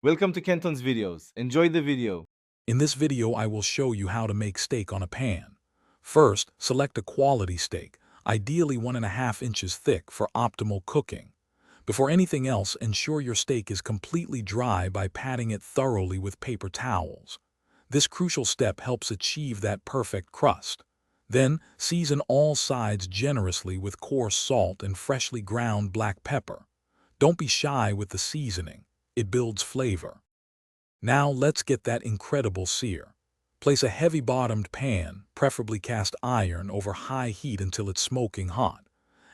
Welcome to Kenton's videos. Enjoy the video. In this video, I will show you how to make steak on a pan. First, select a quality steak, ideally 1.5 inches thick for optimal cooking. Before anything else, ensure your steak is completely dry by patting it thoroughly with paper towels. This crucial step helps achieve that perfect crust. Then, season all sides generously with coarse salt and freshly ground black pepper. Don't be shy with the seasoning. It builds flavor. Now let's get that incredible sear. Place a heavy-bottomed pan, preferably cast iron, over high heat until it's smoking hot.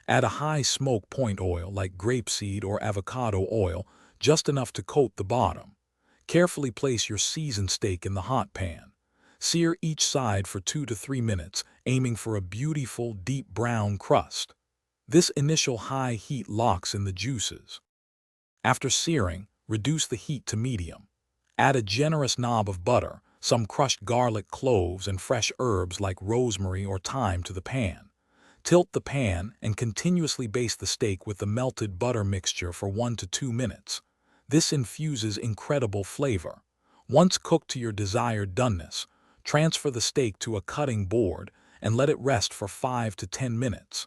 Add a high smoke point oil like grapeseed or avocado oil, just enough to coat the bottom. Carefully place your seasoned steak in the hot pan. Sear each side for 2 to 3 minutes, aiming for a beautiful, deep brown crust. This initial high heat locks in the juices. After searing, reduce the heat to medium. Add a generous knob of butter, some crushed garlic cloves, and fresh herbs like rosemary or thyme to the pan. Tilt the pan and continuously baste the steak with the melted butter mixture for 1 to 2 minutes. This infuses incredible flavor. Once cooked to your desired doneness, transfer the steak to a cutting board and let it rest for 5 to 10 minutes.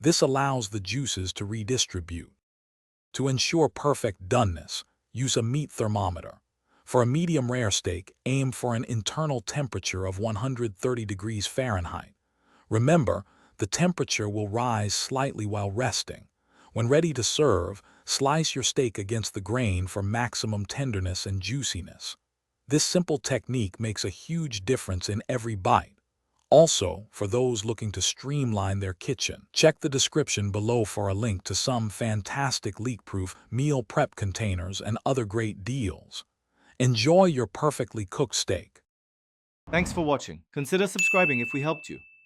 This allows the juices to redistribute. To ensure perfect doneness, use a meat thermometer. For a medium rare steak, aim for an internal temperature of 130 degrees Fahrenheit. Remember, the temperature will rise slightly while resting. When ready to serve, slice your steak against the grain for maximum tenderness and juiciness. This simple technique makes a huge difference in every bite. Also, for those looking to streamline their kitchen, check the description below for a link to some fantastic leak-proof meal prep containers and other great deals. Enjoy your perfectly cooked steak. Thanks for watching. Consider subscribing if we helped you.